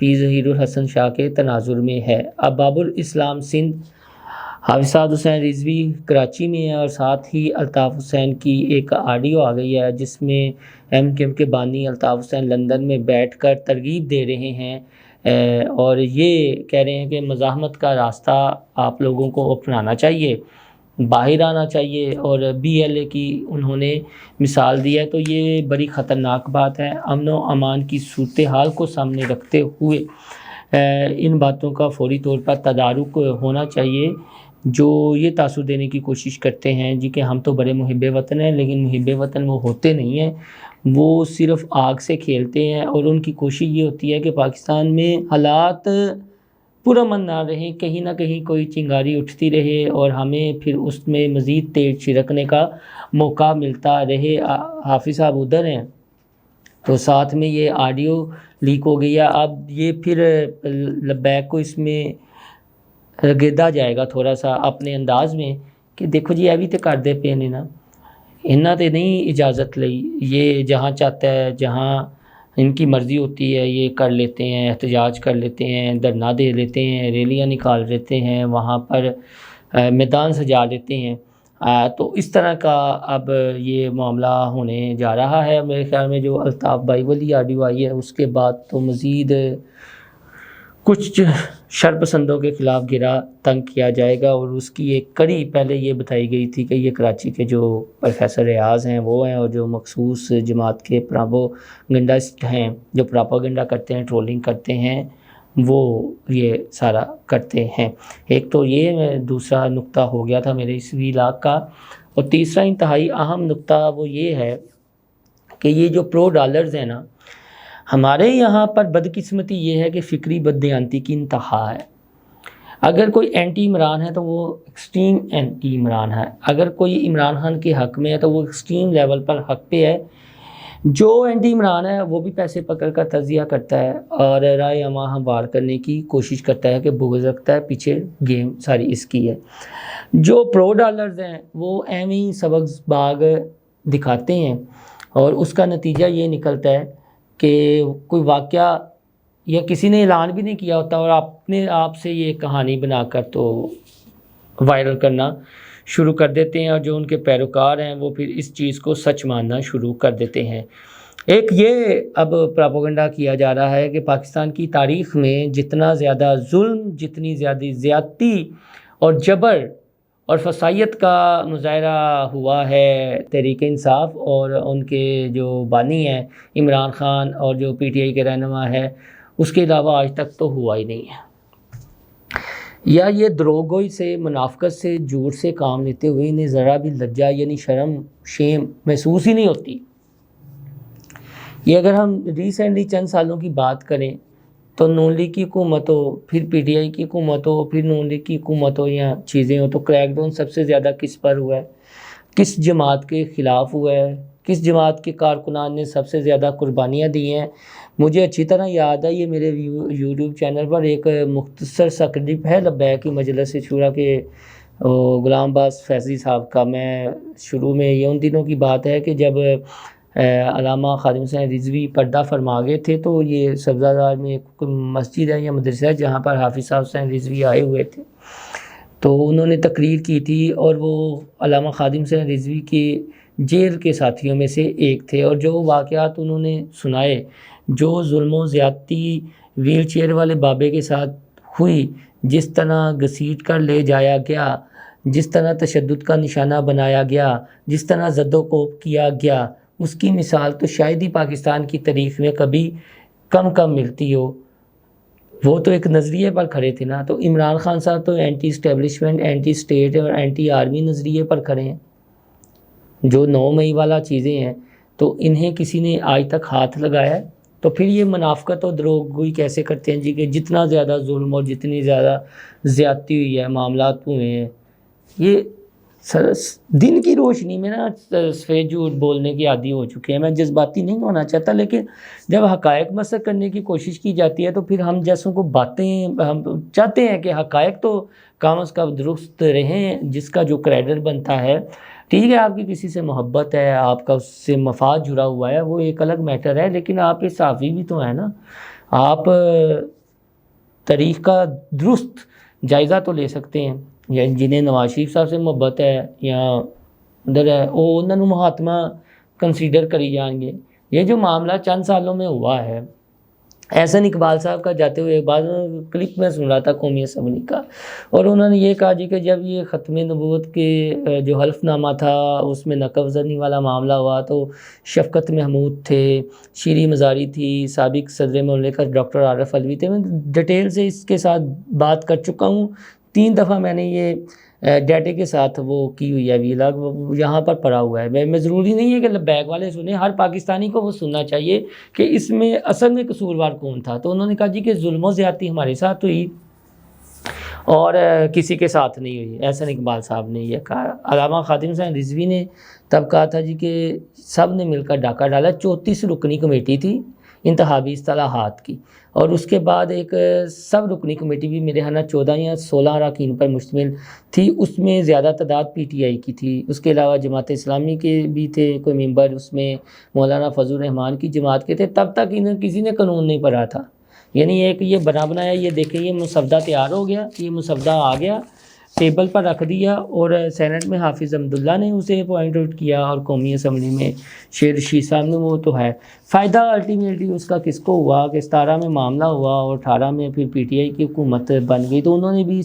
پیر ظہیر الحسن شاہ کے تناظر میں ہے۔ اب باب الاسلام سندھ حافظ سعد حسین رضوی کراچی میں ہے، اور ساتھ ہی الطاف حسین کی ایک آڈیو آ گئی ہے جس میں ایم کیو ایم کے بانی الطاف حسین لندن میں بیٹھ کر ترغیب دے رہے ہیں اور یہ کہہ رہے ہیں کہ مزاحمت کا راستہ آپ لوگوں کو اپنانا چاہیے، باہر آنا چاہیے، اور بی ایل اے کی انہوں نے مثال دی ہے۔ تو یہ بڑی خطرناک بات ہے۔ امن و امان کی صورتحال کو سامنے رکھتے ہوئے ان باتوں کا فوری طور پر تدارک ہونا چاہیے۔ جو یہ تاثر دینے کی کوشش کرتے ہیں جی کہ ہم تو بڑے محب وطن ہیں، لیکن محب وطن وہ ہوتے نہیں ہیں، وہ صرف آگ سے کھیلتے ہیں، اور ان کی کوشش یہ ہوتی ہے کہ پاکستان میں حالات پرامن نہ رہیں، کہیں نہ کہیں کوئی چنگاری اٹھتی رہے اور ہمیں پھر اس میں مزید تیل چھڑکنے کا موقع ملتا رہے۔ حافظ صاحب ادھر ہیں تو ساتھ میں یہ آڈیو لیک ہو گئی ہے۔ اب یہ پھر لبیک کو اس میں گردا جائے گا تھوڑا سا اپنے انداز میں کہ دیکھو جی یہ بھی تو کر دے پے نے نا، انہاں تے نہیں اجازت لئی، یہ جہاں چاہتا ہے، جہاں ان کی مرضی ہوتی ہے یہ کر لیتے ہیں، احتجاج کر لیتے ہیں، دھرنا دے لیتے ہیں، ریلیاں نکال لیتے ہیں، وہاں پر میدان سجا لیتے ہیں۔ تو اس طرح کا اب یہ معاملہ ہونے جا رہا ہے۔ میرے خیال میں جو الطاف بھائی والی آڈیو آئی ہے اس کے بعد تو مزید کچھ شرپسندوں کے خلاف گرا تنگ کیا جائے گا، اور اس کی ایک کڑی پہلے یہ بتائی گئی تھی کہ یہ کراچی کے جو پروفیسر ریاض ہیں وہ ہیں، اور جو مخصوص جماعت کے پراپوگنڈسٹ ہیں جو پراپوگنڈا کرتے ہیں، ٹرولنگ کرتے ہیں، وہ یہ سارا کرتے ہیں۔ ایک تو یہ دوسرا نقطہ ہو گیا تھا میرے اس ویلاگ کا، اور تیسرا انتہائی اہم نقطہ وہ یہ ہے کہ یہ جو پرو ڈالرز ہیں نا، ہمارے یہاں پر بدقسمتی یہ ہے کہ فکری بددیانتی کی انتہا ہے۔ اگر کوئی اینٹی عمران ہے تو وہ ایکسٹریم اینٹی عمران ہے، اگر کوئی عمران خان کے حق میں ہے تو وہ ایکسٹریم لیول پر حق پہ ہے۔ جو اینٹی عمران ہے وہ بھی پیسے پکڑ کر تجزیہ کرتا ہے اور رائے عامہ ہموار کرنے کی کوشش کرتا ہے کہ بغض رکھتا ہے، پیچھے گیم ساری اس کی ہے۔ جو پرو ڈالرز ہیں وہ ایویں ہی سبق باغ دکھاتے ہیں، اور اس کا نتیجہ یہ نکلتا ہے کہ کوئی واقعہ یا کسی نے اعلان بھی نہیں کیا ہوتا اور اپنے آپ سے یہ کہانی بنا کر تو وائرل کرنا شروع کر دیتے ہیں، اور جو ان کے پیروکار ہیں وہ پھر اس چیز کو سچ ماننا شروع کر دیتے ہیں۔ ایک یہ اب پراپوگنڈا کیا جا رہا ہے کہ پاکستان کی تاریخ میں جتنا زیادہ ظلم، جتنی زیادہ زیادتی اور جبر اور فسائیت کا مظاہرہ ہوا ہے تحریک انصاف اور ان کے جو بانی ہیں عمران خان اور جو پی ٹی آئی کے رہنما ہے، اس کے علاوہ آج تک تو ہوا ہی نہیں ہے۔ یا یہ دروغگوئی سے، منافقت سے، جھوٹ سے کام لیتے ہوئے انہیں ذرا بھی لجا یعنی شرم شیم محسوس ہی نہیں ہوتی۔ یہ اگر ہم ریسنٹلی چند سالوں کی بات کریں تو نون لیگ کی حکومت ہو، پھر پی ٹی آئی کی حکومت ہو، پھر نون لیگ کی حکومت ہو، یا چیزیں ہوں، تو کریک ڈاؤن سب سے زیادہ کس پر ہوا ہے؟ کس جماعت کے خلاف ہوا ہے؟ کس جماعت کے کارکنان نے سب سے زیادہ قربانیاں دی ہیں؟ مجھے اچھی طرح یاد ہے، یہ میرے یوٹیوب چینل پر ایک مختصر سا کلپ ہے لبیک کی مجلس شورا کے غلام عباس فیضی صاحب کا۔ میں شروع میں یہ ان دنوں کی بات ہے کہ جب علامہ خادم حسین رضوی پردہ فرما گئے تھے، تو یہ سبزہ زار میں ایک مسجد ہے یا مدرسہ ہے جہاں پر حافظ صاحب حسین رضوی آئے ہوئے تھے، تو انہوں نے تقریر کی تھی، اور وہ علامہ خادم حسین رضوی کے جیل کے ساتھیوں میں سے ایک تھے، اور جو واقعات انہوں نے سنائے، جو ظلم و زیادتی ویل چیئر والے بابے کے ساتھ ہوئی، جس طرح گھسیٹ کر لے جایا گیا، جس طرح تشدد کا نشانہ بنایا گیا، جس طرح زد و کوب کیا گیا، اس کی مثال تو شاید ہی پاکستان کی تاریخ میں کبھی کم ملتی ہو۔ وہ تو ایک نظریے پر کھڑے تھے نا، تو عمران خان صاحب تو اینٹی اسٹیبلشمنٹ، اینٹی اسٹیٹ اور اینٹی آرمی نظریے پر کھڑے ہیں، جو 9 مئی والا چیزیں ہیں، تو انہیں کسی نے آج تک ہاتھ لگایا ہے؟ تو پھر یہ منافقت اور دروغ گوئی کیسے کرتے ہیں جی کہ جتنا زیادہ ظلم اور جتنی زیادہ زیادتی ہوئی ہے، معاملات ہوئے ہیں، یہ دن کی روشنی میں نا سفید جھوٹ بولنے کی عادی ہو چکے ہیں۔ میں جذباتی نہیں ہونا چاہتا، لیکن جب حقائق مسک کرنے کی کوشش کی جاتی ہے تو پھر ہم جیسوں کو ہم چاہتے ہیں کہ حقائق تو کم از کم درست رہیں، جس کا جو کریڈر بنتا ہے۔ ٹھیک ہے، آپ کی کسی سے محبت ہے، آپ کا اس سے مفاد جڑا ہوا ہے، وہ ایک الگ میٹر ہے، لیکن آپ ایک صحافی بھی تو ہیں نا، آپ تاریخ کا درست جائزہ تو لے سکتے ہیں، یا جنہیں نواز شریف صاحب سے محبت ہے یا ادھر ہے وہ انہوں نے مہاتما کنسیڈر کری جان گے۔ یہ جو معاملہ چند سالوں میں ہوا ہے، احسن اقبال صاحب کا جاتے ہوئے ایک بار کلپ میں سن رہا تھا قومی اسمبلی کا، اور انہوں نے یہ کہا جی کہ جب یہ ختم نبوت کے جو حلف نامہ تھا اس میں نقب زنی والا معاملہ ہوا تو شفقت محمود تھے، شیریں مزاری تھی، سابق صدر مملکت ڈاکٹر عارف علوی تھے۔ میں ڈیٹیل سے اس کے ساتھ بات کر چکا ہوں، 3 دفعہ میں نے یہ ڈیٹے کے ساتھ وہ کی ہوئی ہے ویلاگ، یہاں پر پڑا ہوا ہے۔ میں ضروری نہیں ہے کہ بیک والے سنیں، ہر پاکستانی کو وہ سننا چاہیے کہ اس میں اصل میں قصوروار کون تھا۔ تو انہوں نے کہا جی کہ ظلم و زیادتی ہمارے ساتھ ہوئی اور کسی کے ساتھ نہیں ہوئی، احسن اقبال صاحب نے یہ کہا۔ علامہ خادم حسین رضوی نے تب کہا تھا جی کہ سب نے مل کر ڈاکہ ڈالا۔ 34 رکنی کمیٹی تھی انتخابی اصطلاحات کی، اور اس کے بعد ایک سب رکنی کمیٹی بھی میرے خیال 14 یا 16 اراکین پر مشتمل تھی، اس میں زیادہ تعداد پی ٹی آئی کی تھی۔ اس کے علاوہ جماعت اسلامی کے بھی تھے کوئی ممبر، اس میں مولانا فضل الرحمان کی جماعت کے تھے۔ تب تک انہیں کسی نے قانون نہیں پڑھا تھا، یعنی ایک یہ بنا بنایا، یہ دیکھیں یہ مسودہ تیار ہو گیا، یہ مسودہ آ گیا، ٹیبل پر رکھ دیا، اور سینٹ میں حافظ عبداللہ نے اسے اپوائنٹ آؤٹ کیا، اور قومی اسمبلی میں شیر رشید صاحب نے، وہ تو ہے۔ فائدہ الٹیمیٹلی اس کا کس کو ہوا کہ 17 میں معاملہ ہوا اور 18 میں پھر پی ٹی آئی کی حکومت بن گئی، تو انہوں نے بھی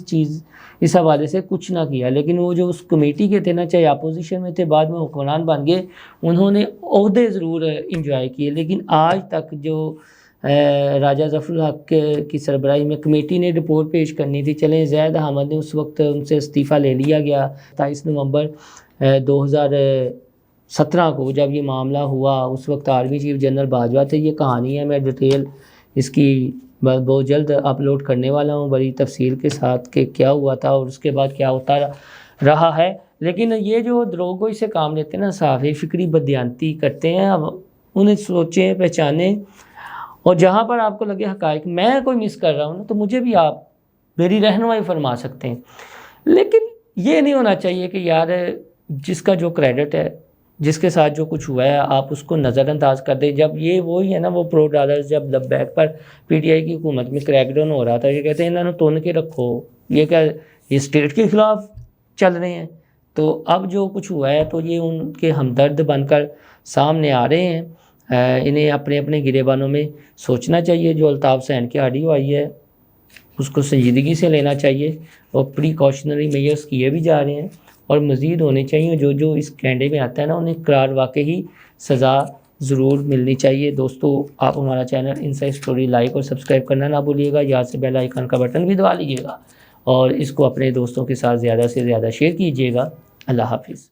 اس حوالے سے کچھ نہ کیا۔ لیکن وہ جو اس کمیٹی کے تھے نا، چاہے اپوزیشن میں تھے، بعد میں حکمران بن گئے، انہوں نے عہدے ضرور انجوائے کیے، لیکن آج تک جو راجہ ظفر الحق کی سربراہی میں کمیٹی نے رپورٹ پیش کرنی تھی، چلیں زید احمد نے اس وقت ان سے استعفیٰ لے لیا گیا 27 نومبر 2017 کو جب یہ معاملہ ہوا، اس وقت آرمی چیف جنرل باجوہ تھے۔ یہ کہانی ہے، میں ڈیٹیل اس کی بہت جلد اپلوڈ کرنے والا ہوں بڑی تفصیل کے ساتھ کہ کیا ہوا تھا اور اس کے بعد کیا ہوتا رہا ہے۔ لیکن یہ جو دروغگوئی سے کام لیتے ہیں نا، صحافی فکری بددیانتی کرتے ہیں، اب انہیں سوچیں، پہچانیں، اور جہاں پر آپ کو لگے حقائق میں کوئی مس کر رہا ہوں نا، تو مجھے بھی آپ میری رہنمائی فرما سکتے ہیں۔ لیکن یہ نہیں ہونا چاہیے کہ یار جس کا جو کریڈٹ ہے، جس کے ساتھ جو کچھ ہوا ہے، آپ اس کو نظر انداز کر دیں۔ جب یہ وہی ہے نا، وہ پرو ڈالرز جب لبیک پر پی ٹی آئی کی حکومت میں کریک ڈاؤن ہو رہا تھا، یہ کہتے ہیں انہوں نے تون کے رکھو، یہ کیا یہ اسٹیٹ کے خلاف چل رہے ہیں۔ تو اب جو کچھ ہوا ہے تو یہ ان کے ہمدرد بن کر سامنے آ رہے ہیں۔ انہیں اپنے اپنے گریبانوں میں سوچنا چاہیے۔ جو الطاف حسین کی آڈیو آئی ہے اس کو سنجیدگی سے لینا چاہیے، اور پریکاشنری میئرز کیے بھی جا رہے ہیں اور مزید ہونے چاہیے۔ جو اس کینڈے میں آتا ہے نا، انہیں قرار واقعی سزا ضرور ملنی چاہیے۔ دوستو، آپ ہمارا چینل انسائیڈ اسٹوری لائک اور سبسکرائب کرنا نہ بھولیے گا، یاد سے بیل آئیکن کا بٹن بھی دبا لیجیے گا، اور اس کو اپنے دوستوں کے ساتھ زیادہ سے زیادہ شیئر کیجیے گا۔ اللہ حافظ۔